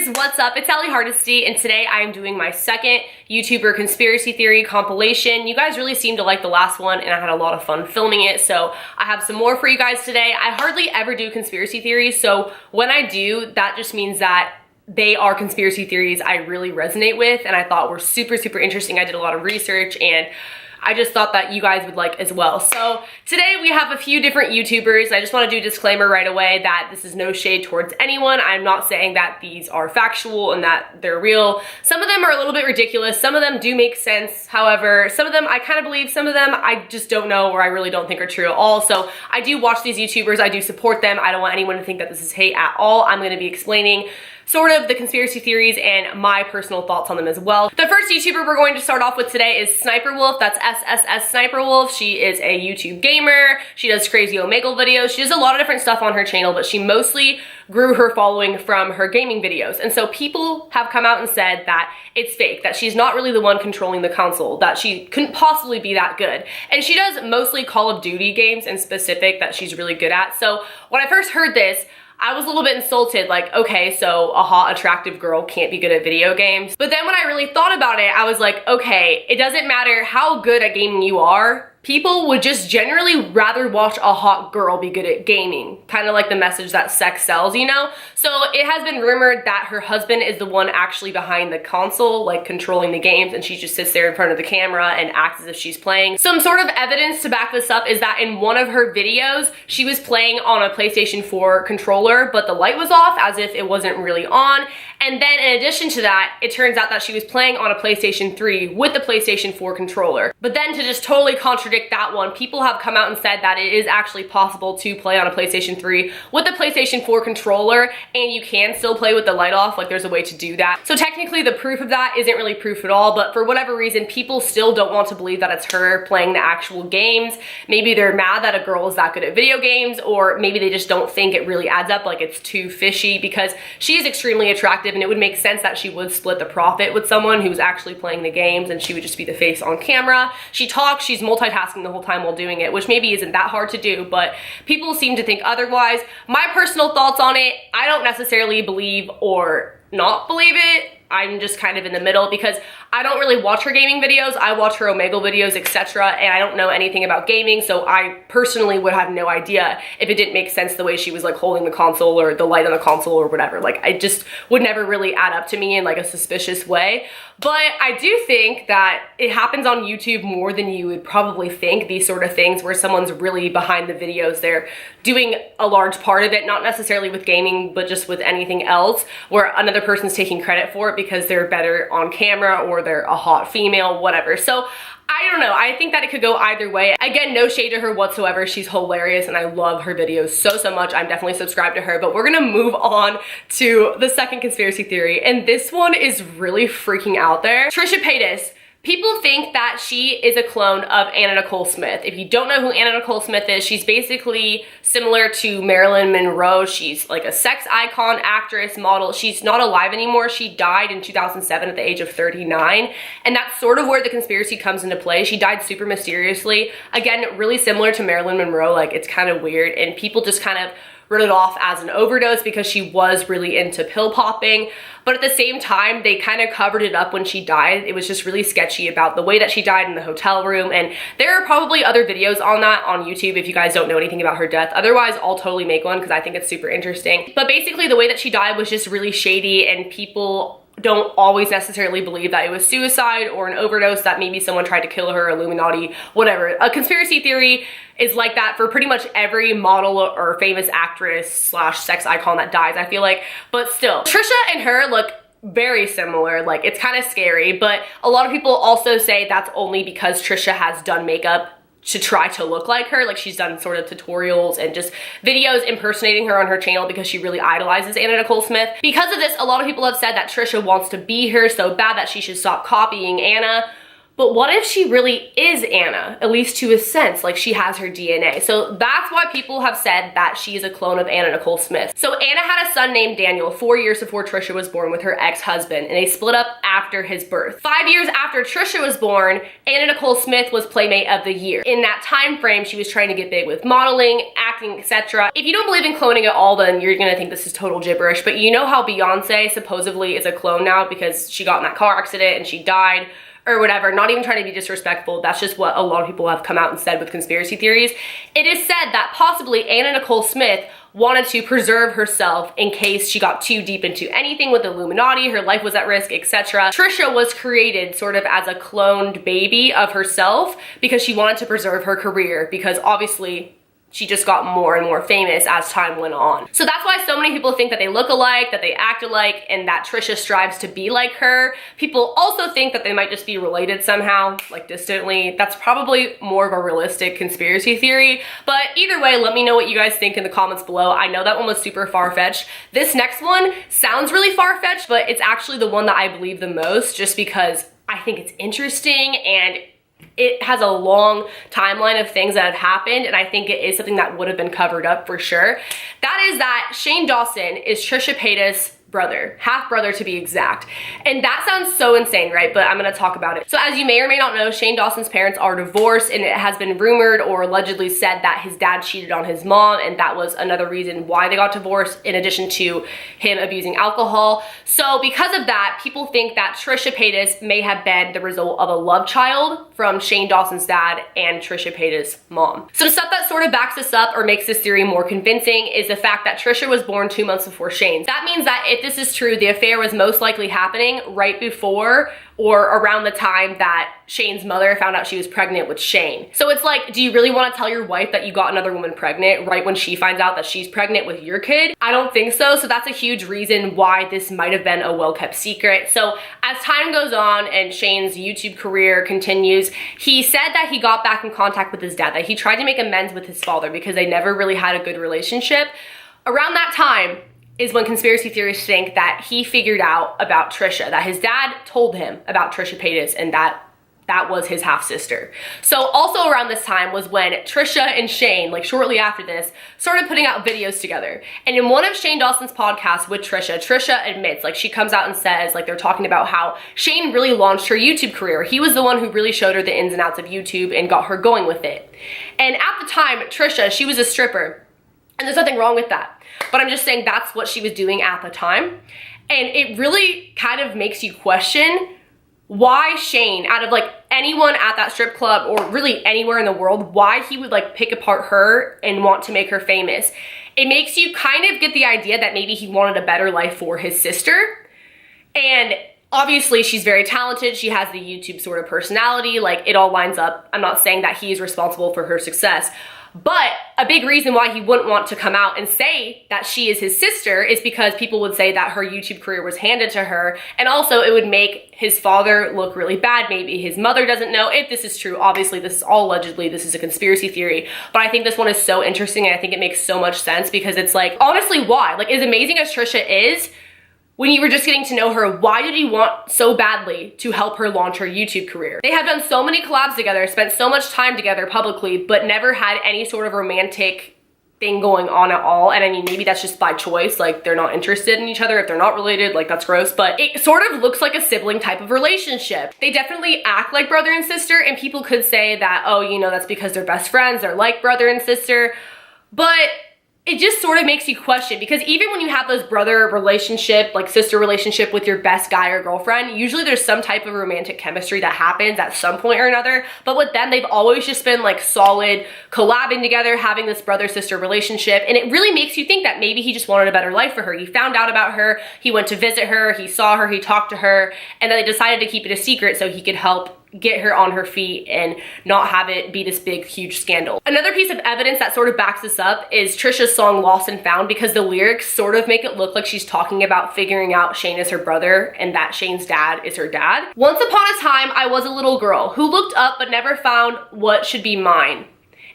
YouTubers, what's up? It's Allie Hardesty, and today I am doing my second YouTuber conspiracy theory compilation. You guys really seemed to like the last one, and I had a lot of fun filming it, so I have some more for you guys today. I hardly ever do conspiracy theories, so when I do, that just means that they are conspiracy theories I really resonate with, and I thought were super, super interesting. I did a lot of research, and I just thought that you guys would like as well. So today we have a few different YouTubers. I just want to do a disclaimer right away that this is no shade towards anyone. I'm not saying that these are factual and that they're real. Some of them are a little bit ridiculous. Some of them do make sense. However, some of them I kind of believe, some of them I just don't know or I really don't think are true at all. So I do watch these YouTubers. I do support them. I don't want anyone to think that this is hate at all. I'm going to be explaining sort of the conspiracy theories and my personal thoughts on them as well. The first YouTuber we're going to start off with today is Sssniperwolf. That's Sssniperwolf. She is a YouTube gamer. She does crazy Omegle videos. She does a lot of different stuff on her channel, but she mostly grew her following from her gaming videos. And so people have come out and said that it's fake, that she's not really the one controlling the console, that she couldn't possibly be that good. And she does mostly Call of Duty games in specific that she's really good at. So when I first heard this, I was a little bit insulted, like, okay, so a hot, attractive girl can't be good at video games. But then when I really thought about it, I was like, okay, it doesn't matter how good at gaming you are, people would just generally rather watch a hot girl be good at gaming. Kind of like the message that sex sells, you know? So it has been rumored that her husband is the one actually behind the console, like controlling the games, and she just sits there in front of the camera and acts as if she's playing. Some sort of evidence to back this up is that in one of her videos, she was playing on a PlayStation 4 controller, but the light was off as if it wasn't really on. And then in addition to that, it turns out that she was playing on a PlayStation 3 with the PlayStation 4 controller. But then to just totally contradict that one, people have come out and said that it is actually possible to play on a PlayStation 3 with the PlayStation 4 controller, and you can still play with the light off. Like, there's a way to do that. So technically the proof of that isn't really proof at all, but for whatever reason, people still don't want to believe that it's her playing the actual games. Maybe they're mad that a girl is that good at video games, or maybe they just don't think it really adds up, like it's too fishy, because she is extremely attractive and it would make sense that she would split the profit with someone who's actually playing the games, and she would just be the face on camera. She talks, she's multitasking the whole time while doing it, which maybe isn't that hard to do, but people seem to think otherwise. My personal thoughts on it, I don't necessarily believe or not believe it. I'm just kind of in the middle because I don't really watch her gaming videos. I watch her Omegle videos, etc., and I don't know anything about gaming, so I personally would have no idea if it didn't make sense the way she was like holding the console or the light on the console or whatever. Like, I just would never really add up to me in like a suspicious way. But I do think that it happens on YouTube more than you would probably think, these sort of things where someone's really behind the videos. They're doing a large part of it, not necessarily with gaming, but just with anything else, where another person's taking credit for it because they're better on camera or they're a hot female, whatever. So I don't know. I think that it could go either way. Again, no shade to her whatsoever. She's hilarious and I love her videos so, so much. I'm definitely subscribed to her, but we're gonna move on to the second conspiracy theory. And this one is really freaking out there. Trisha Paytas. People think that she is a clone of Anna Nicole Smith. If you don't know who Anna Nicole Smith is, she's basically similar to Marilyn Monroe. She's like a sex icon, actress, model. She's not alive anymore. She died in 2007 at the age of 39. And that's sort of where the conspiracy comes into play. She died super mysteriously. Again, really similar to Marilyn Monroe. Like, it's kind of weird. And people just kind of wrote it off as an overdose because she was really into pill popping. But at the same time, they kind of covered it up when she died. It was just really sketchy about the way that she died in the hotel room. And there are probably other videos on that on YouTube if you guys don't know anything about her death. Otherwise, I'll totally make one because I think it's super interesting. But basically, the way that she died was just really shady, and people don't always necessarily believe that it was suicide or an overdose, that maybe someone tried to kill her, Illuminati, whatever. A conspiracy theory is like that for pretty much every model or famous actress slash sex icon that dies, I feel like. But still, Trisha and her look very similar. Like, it's kind of scary, but a lot of people also say that's only because Trisha has done makeup to try to look like her. Like, she's done sort of tutorials and just videos impersonating her on her channel because she really idolizes Anna Nicole Smith. Because of this, a lot of people have said that Trisha wants to be her so bad that she should stop copying Anna. But what if she really is Anna, at least to a sense, like she has her DNA? So that's why people have said that she is a clone of Anna Nicole Smith. So Anna had a son named Daniel 4 years before Trisha was born with her ex-husband, and they split up after his birth. 5 years after Trisha was born, Anna Nicole Smith was Playmate of the Year. In that time frame, she was trying to get big with modeling, acting, etc. If you don't believe in cloning at all, then you're gonna think this is total gibberish, but you know how Beyonce supposedly is a clone now because she got in that car accident and she died, or whatever. Not even trying to be disrespectful, that's just what a lot of people have come out and said with conspiracy theories. It is said that possibly Anna Nicole Smith wanted to preserve herself in case she got too deep into anything with the Illuminati, her life was at risk, etc. Trisha was created sort of as a cloned baby of herself because she wanted to preserve her career, because obviously she just got more and more famous as time went on. So that's why so many people think that they look alike, that they act alike, and that Trisha strives to be like her. People also think that they might just be related somehow, like distantly. That's probably more of a realistic conspiracy theory. But either way, let me know what you guys think in the comments below. I know that one was super far-fetched. This next one sounds really far-fetched, but it's actually the one that I believe the most, just because I think it's interesting and it has a long timeline of things that have happened, and I think it is something that would have been covered up for sure. That is that Shane Dawson is Trisha Paytas' brother, half brother to be exact. And that sounds so insane, right? But I'm gonna talk about it. So as you may or may not know, Shane Dawson's parents are divorced, and it has been rumored or allegedly said that his dad cheated on his mom, and that was another reason why they got divorced, in addition to him abusing alcohol. So because of that, people think that Trisha Paytas may have been the result of a love child from Shane Dawson's dad and Trisha Paytas' mom. Some stuff that sort of backs this up or makes this theory more convincing is the fact that Trisha was born 2 months before Shane. That means that if this is true, the affair was most likely happening right before or around the time that Shane's mother found out she was pregnant with Shane. So it's like, do you really want to tell your wife that you got another woman pregnant right when she finds out that she's pregnant with your kid? I don't think so. So that's a huge reason why this might have been a well-kept secret. So as time goes on and Shane's YouTube career continues, he said that he got back in contact with his dad, that he tried to make amends with his father because they never really had a good relationship. Around that time is when conspiracy theorists think that he figured out about Trisha, that his dad told him about Trisha Paytas, and that was his half-sister. So also around this time was when Trisha and Shane, like shortly after this, started putting out videos together. And in one of Shane Dawson's podcasts with Trisha admits, like she comes out and says, like they're talking about how Shane really launched her YouTube career. He was the one who really showed her the ins and outs of YouTube and got her going with it. And at the time, Trisha, she was a stripper, and there's nothing wrong with that. But I'm just saying that's what she was doing at the time. And it really kind of makes you question why Shane, out of like anyone at that strip club or really anywhere in the world, why he would like pick apart her and want to make her famous. It makes you kind of get the idea that maybe he wanted a better life for his sister. And obviously she's very talented. She has the YouTube sort of personality, like it all lines up. I'm not saying that he's responsible for her success. But a big reason why he wouldn't want to come out and say that she is his sister is because people would say that her YouTube career was handed to her, and also it would make his father look really bad. Maybe his mother doesn't know if this is true. Obviously, this is all allegedly, this is a conspiracy theory, but I think this one is so interesting, and I think it makes so much sense because it's like, honestly, why? Like, as amazing as Trisha is, when you were just getting to know her, why did he want so badly to help her launch her YouTube career? They have done so many collabs together, spent so much time together publicly, but never had any sort of romantic thing going on at all. And I mean, maybe that's just by choice, like they're not interested in each other. If they're not related, like that's gross, but it sort of looks like a sibling type of relationship. They definitely act like brother and sister, and people could say that, oh, you know, that's because they're best friends, they're like brother and sister, but it just sort of makes you question, because even when you have those brother relationship, like sister relationship with your best guy or girlfriend, usually there's some type of romantic chemistry that happens at some point or another. But with them, they've always just been like solid, collabing together, having this brother-sister relationship. And it really makes you think that maybe he just wanted a better life for her. He found out about her, he went to visit her, he saw her, he talked to her, and then they decided to keep it a secret so he could help get her on her feet and not have it be this big, huge scandal. Another piece of evidence that sort of backs this up is Trisha's song Lost and Found, because the lyrics sort of make it look like she's talking about figuring out Shane is her brother and that Shane's dad is her dad. Once upon a time, I was a little girl who looked up but never found what should be mine.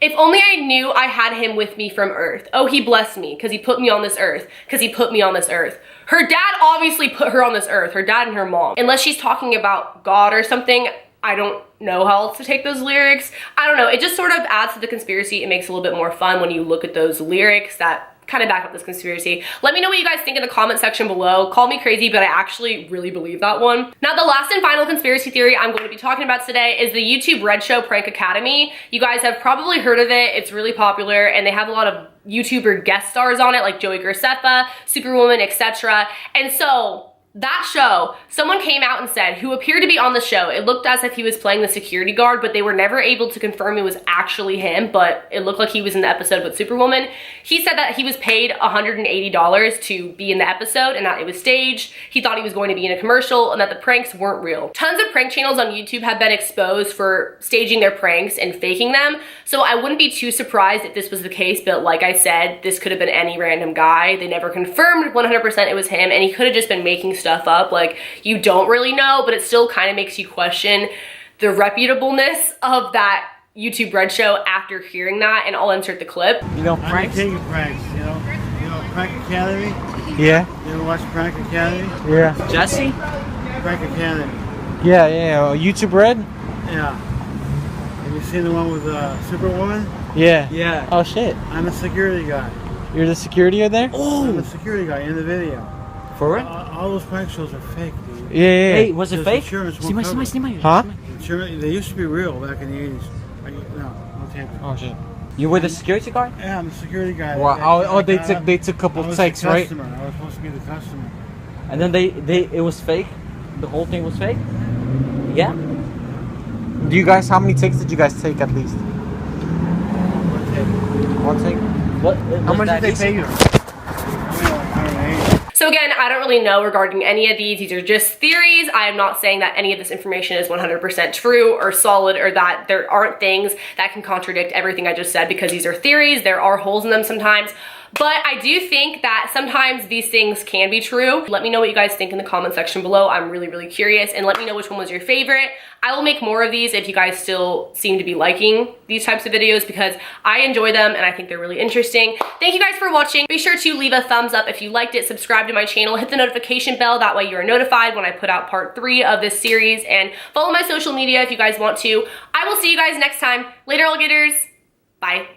If only I knew I had him with me from earth. Oh, he blessed me because he put me on this earth, because he put me on this earth. Her dad obviously put her on this earth, her dad and her mom. Unless she's talking about God or something, I don't know how else to take those lyrics. I don't know, it just sort of adds to the conspiracy. It makes it a little bit more fun when you look at those lyrics that kind of back up this conspiracy. Let me know what you guys think in the comment section below. Call me crazy, but I actually really believe that one. Now, the last and final conspiracy theory I'm going to be talking about today is the YouTube Red Show Prank Academy. You guys have probably heard of it. It's really popular, and they have a lot of YouTuber guest stars on it, like Joey Graceffa, Superwoman, etc. And so that show, someone came out and said, who appeared to be on the show, it looked as if he was playing the security guard, but they were never able to confirm it was actually him, but it looked like he was in the episode with Superwoman. He said that he was paid $180 to be in the episode and that it was staged. He thought he was going to be in a commercial and that the pranks weren't real. Tons of prank channels on YouTube have been exposed for staging their pranks and faking them, so I wouldn't be too surprised if this was the case, but like I said, this could have been any random guy. They never confirmed 100% it was him, and he could have just been making stuff up. Like, you don't really know, but it still kind of makes you question the reputableness of that YouTube Red Show after hearing that, and I'll insert the clip. You know, pranks? I'm pranks, you know Prank Academy? Yeah. You ever watch Prank Academy? Yeah. Jesse? Prank Academy. Yeah. YouTube Red? Yeah. Have you seen the one with Superwoman? Yeah. Yeah. Oh shit. I'm a security guy. You're the security over there? I'm Oh! the security guy in the video. For real? All those prank shows are fake, dude. Yeah. Hey, was it Because fake? insurance won't cover it. Huh? They used to be real back in the 80s. No tape. Oh shit. You were the security guard? Yeah, I'm the security guy. Wow. They took a couple takes, right? I was supposed to be the customer. And then it was fake? The whole thing was fake? Yeah? Do you guys, how many takes did you guys take at least? One take? What? How much did they pay you? So again, I don't really know regarding any of these. These are just theories. I am not saying that any of this information is 100% true or solid, or that there aren't things that can contradict everything I just said, because these are theories. There are holes in them sometimes. But I do think that sometimes these things can be true. Let me know what you guys think in the comment section below. I'm really, really curious, and let me know which one was your favorite. I will make more of these if you guys still seem to be liking these types of videos, because I enjoy them and I think they're really interesting. Thank you guys for watching. Be sure to leave a thumbs up if you liked it, subscribe to my channel, hit the notification bell, that way you are notified when I put out part 3 of this series, and follow my social media if you guys want to. I will see you guys next time. Later, alligators. Bye.